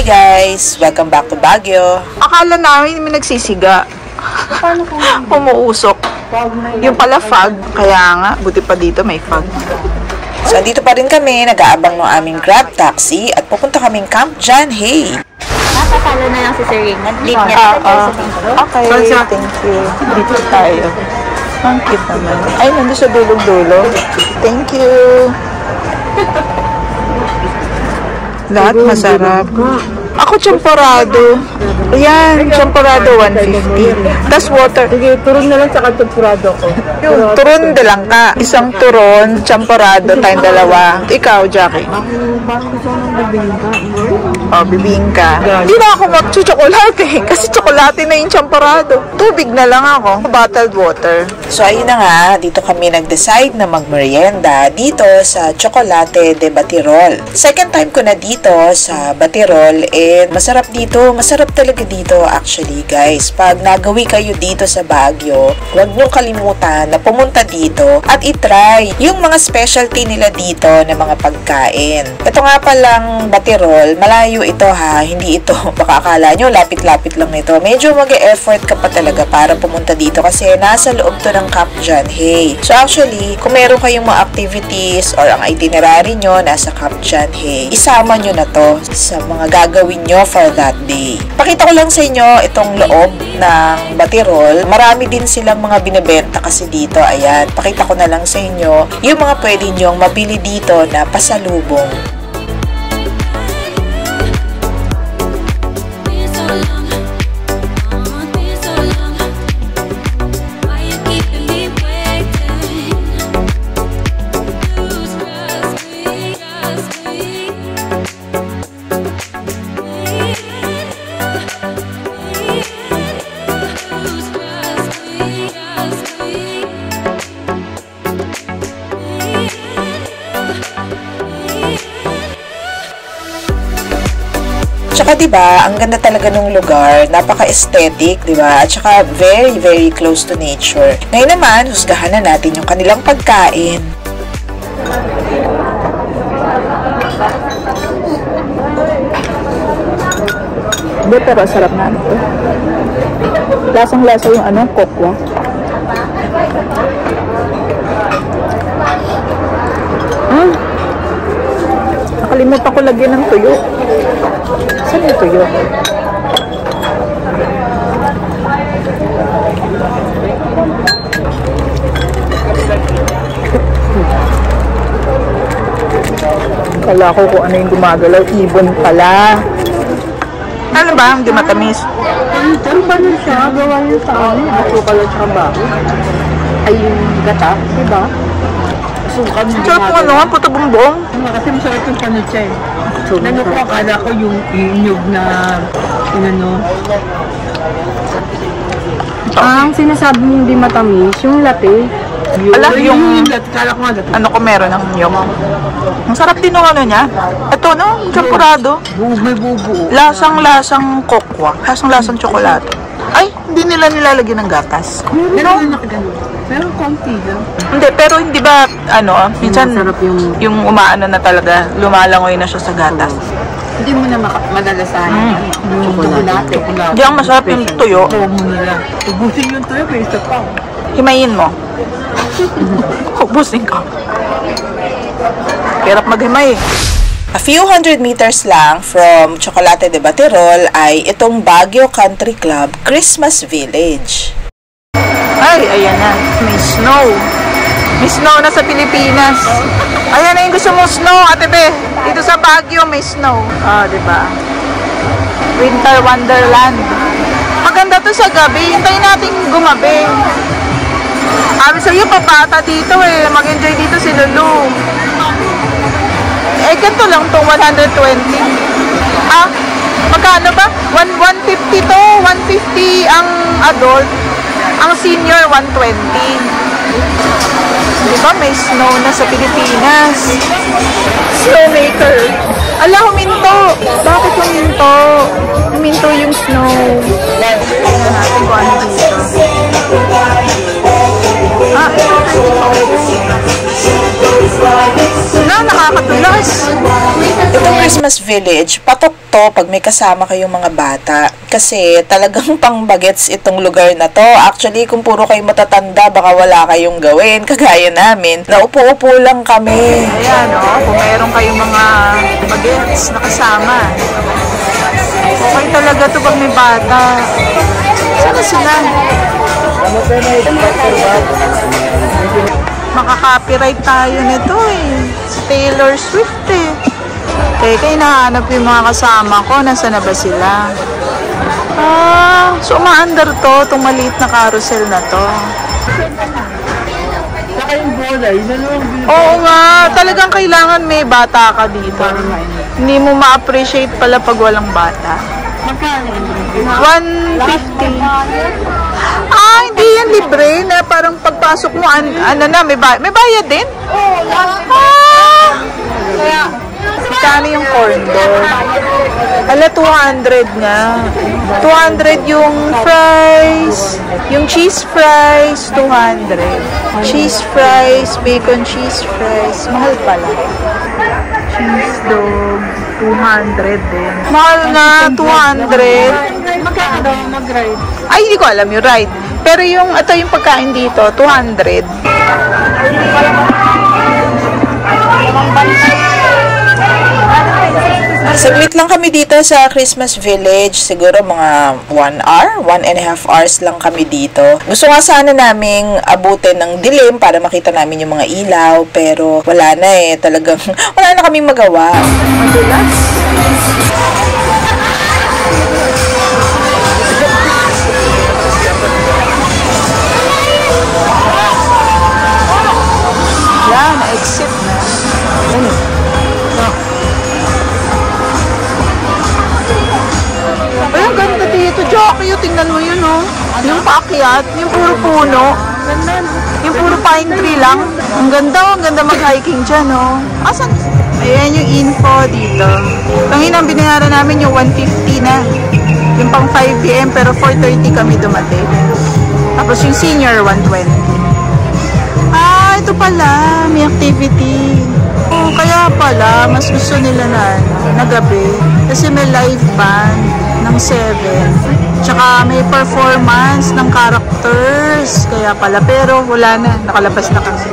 guys! Welcome back to Baguio. Akala namin may nagsisiga. Umuusok. Yung pala fog. Kaya nga, buti pa dito may fog. So, andito pa rin kami, nag-aabang ng aming Grab taxi at pupunta kaming Camp John Hay. Napapalo na lang si Sir Ring. Nag-leave niya sa intro. Okay, thank you. Dito tayo. Ang cute naman. Ay, nandun sa dulong-dulo. Thank you. Lahat masarap. Ako, champorado. Ayan, champorado 150. Tas water. Sige, turon na lang sa champorado ko. Turon de lang ka. Isang turon, champorado, tayong dalawa. Ikaw, Jackie. Bakit gusto ko ng bibingka? Oh, bibingka. Hindi na ako mag-chocolate kasi chocolate na yung champorado. Tubig na lang ako. Bottled water. So, ayun na nga, dito kami nag-decide na magmerienda dito sa Chocolate de Batirol. Second time ko na dito sa Batirol and masarap dito. Masarap talaga dito actually, guys. Pag nagawi kayo dito sa Baguio, huwag niyong kalimutan na pumunta dito at itry yung mga specialty nila dito na mga pagkain. Ito nga palang Batirol, malayo ito ha. Hindi ito, baka akala nyo, lapit-lapit lang nito. Medyo mag-e-effort ka pa talaga para pumunta dito kasi nasa loob to ng Camp John Hay. So actually, kung meron kayong mga activities or ang itinerary nyo nasa Camp John Hay, isama nyo na to sa mga gagawin nyo for that day. Pakita ko lang sa inyo itong loob ng Batirol. Marami din silang mga binibenta kasi dito. Ayan, pakita ko na lang sa inyo yung mga pwede nyong mabili dito na pasalubong. Tsaka diba, ang ganda talaga ng lugar, napaka-aesthetic, diba? At tsaka very, very close to nature. Ngayon naman, husgahan na natin yung kanilang pagkain. Hindi, pero sarap na ito. Lasang-lasa yung kokwa. Nakalimutan ko lagyan ng tuyo. Saan yung tuyo? Kala ko kung ano yung gumagalaw. Ibon pala. Ano ba? Hindi matamis. Ano ba nun siya? Gawa niya sa amin. Ako pala siya ba? Ay, yung gata, diba? Sarap mo ano, puto bumbong. Kasi masarap yung panutsa eh. Ano ko, akala ko yung inyog na inano. Ang sinasabi mong hindi matamis, yung latte. Alam yung kala ko nga latte. ano ko meron ng nyog. Ang sarap din ng ano niya. Ito no, champorado. May bubuo. Lasang-lasang kokwa. Lasang-lasang tsokolate. Ay, hindi nila nilalagyan ng gatas. Meron na nakagano. Pero konti lang. Hindi, pero hindi ba, minsan Masarap yung umaano na talaga, lumalangoy na siya sa gatas. Hindi mo na madalasahan. Yung chocolate. Hindi ang masarap yung tuyo. Huwag mo nila. Ubusin yung tuyo, may isa pa. Himayin mo. Ubusin ka. Hirap maghimay. A few hundred meters lang from Chocolate de Batirol ay itong Baguio Country Club Christmas Village. Ay, ayan na. May snow. May snow na sa Pilipinas. Ayan na yung gusto mong snow, Ate Be. Dito sa Baguio may snow. Diba? Winter Wonderland. Maganda to sa gabi. Hintayin natin gumabi. Sabi sa'yo, papata dito eh. Mag-enjoy dito si Lulu. Ganito lang itong 120. Magkano ba? 150 to. 150 ang adult. Ang senior, 120. Diba may snow na sa Pilipinas? Snowmaker. Ala, huminto. Bakit huminto? Huminto yung snow. Tingnan natin kung ano dito. Itong Christmas Christmas Village, patok to pag may kasama kayong mga bata. Kasi talagang pang-bagets itong lugar na to. Actually, kung puro kayo matatanda, baka wala kayong gawin. Kagaya namin, naupo-upo lang kami. Ayan, kung meron kayong mga bagets na kasama. Okay talaga to pag may bata. Sana sila? Makaka-copyright tayo nito eh. Taylor Swift eh. Teka, hinahanap yung mga kasama ko. Nasaan na ba sila? So umaandar to. Itong maliit na carousel na to. Oo nga. Talagang kailangan may bata ka dito. Hindi mo ma-appreciate pala pag walang bata. 150. Hindi yan libre na parang pagpasok mo, may bayad din? Magkano yung corn dog? 200 nga. 200 yung fries. Yung cheese fries, 200. Cheese fries, bacon cheese fries. Mahal pala. Cheese dog, 200 din. Mahal na, 200. Magkano mag-ride? Ay, hindi ko alam yung ride. Pero yung pagkain dito, 200. Saglit lang kami dito sa Christmas Village. Siguro mga 1 hour, 1.5 hours lang kami dito. Gusto nga sana naming abutin ng dilim para makita namin yung mga ilaw. Pero wala na eh. Talagang wala na kaming magawa. Madulas. Yan, exit na. Ay, ang ganda dito, Jackie. Tingnan mo yun, Yung paakyat, yung puro puno. Yung puro pine tree lang. Ang ganda mag-hiking dyan, Asan? Ayan yung info dito. Kanina binayaran namin yung 150 na. Yung pang 5 PM, pero 4:30 kami dumating. Tapos yung senior, 120. Ito pala, may activity. Kaya pala, mas gusto nila na gabi. Kasi may live band ng 7. Tsaka may performance ng characters. Kaya pala, pero wala na. Nakalabas na kasi.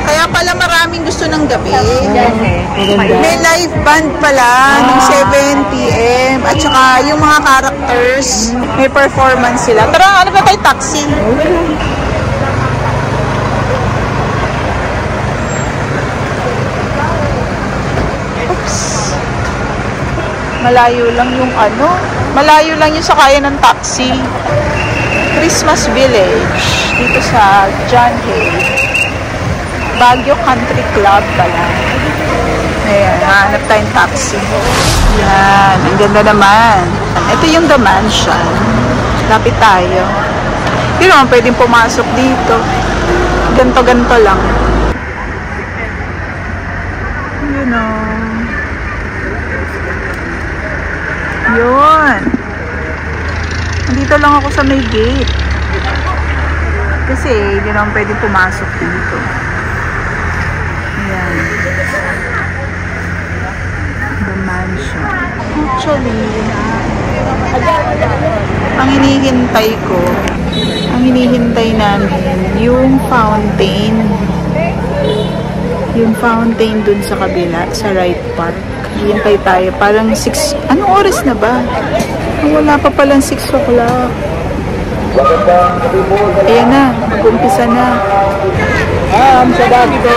Kaya pala maraming gusto ng gabi. May live band pala ng 7 PM. At saka yung mga characters, may performance sila. Tara, ano ba tayo? Taxi. Malayo lang yung malayo lang yung sakayan ng taxi. Christmas Village dito sa John Hay. Baguio Country Club pala. Ayan, hanap tayong taxi. Yan, ang ganda naman. Ito yung The Mansion. Lapit tayo. Hindi naman pwedeng pumasok dito. Ganto-ganto lang. Yun. Nandito lang ako sa may gate. Kasi hindi naman pwedeng pumasok dito. Ayan. The Mansion. Actually, ang hinihintay namin yung fountain. Yung fountain dun sa kabila, sa right park. Hintay tayo. Parang 6... Anong oras na ba? Wala pa palang 6 o'clock. Ayan na. Mag-umpisa na. Sa dati ba?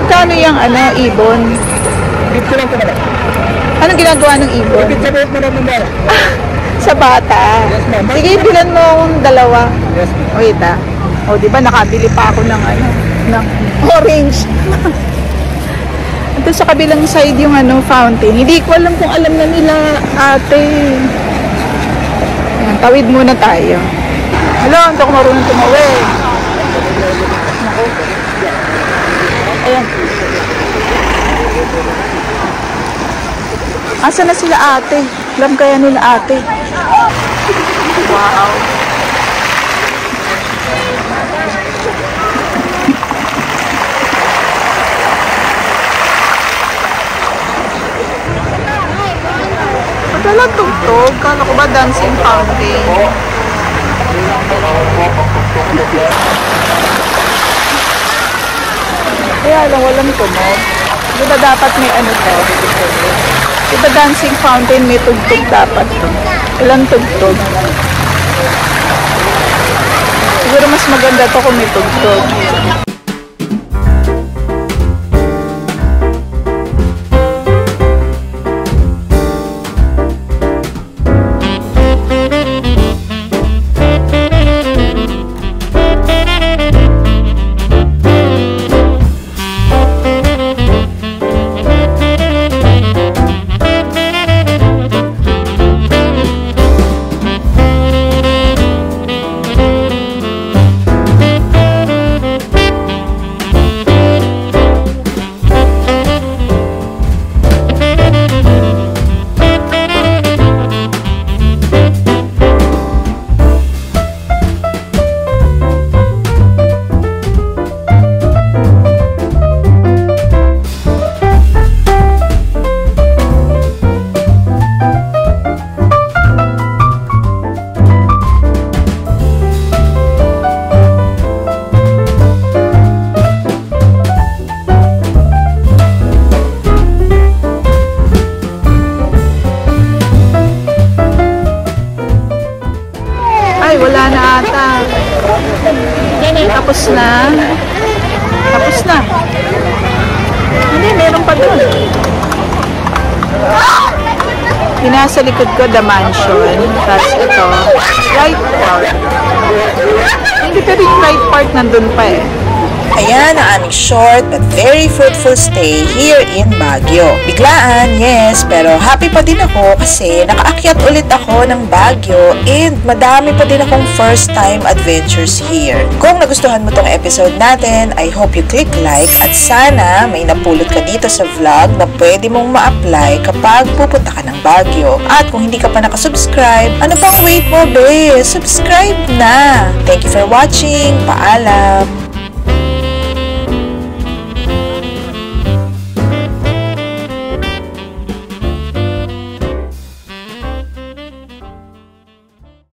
Kano yung ibon? Dito lang ito. Anong ginagawa ng ibon? Sa bata. Sige, bilan mo akong 2. Yes. Wait diba nakabili pa ako ng ng orange. Ito sa kabilang side yung fountain. Hindi ko alam kung alam na nila ate. Ayan, tawid muna tayo. Hello, hindi ako marunong tumawid. Ayan. Asa na sila ate? Alam kaya nila ate? Wow. Wala tugtog. Kala ko ba dancing fountain? Kaya lang walang tunog. Di ba dapat may ano to? Di ba dancing fountain may tugtog dapat to? Walang tugtog. Siguro mas maganda to kung may tugtog. Ay, wala na ata. Tapos na. Tapos na. Hindi, meron pa doon. Yung nasa likod ko, the mansion. Tapos ito, right part. Hindi, pero yung right part nandun pa eh. Ayan ang aming short but very fruitful stay here in Baguio. Biglaan, yes, pero happy pa din ako kasi nakaakyat ulit ako ng Baguio and madami pa din akong first time adventures here. Kung nagustuhan mo tong episode natin, I hope you click like at sana may napulot ka dito sa vlog na pwede mong ma-apply kapag pupunta ka ng Baguio. At kung hindi ka pa nakasubscribe, ano pang wait mo, be? Subscribe na! Thank you for watching. Paalam!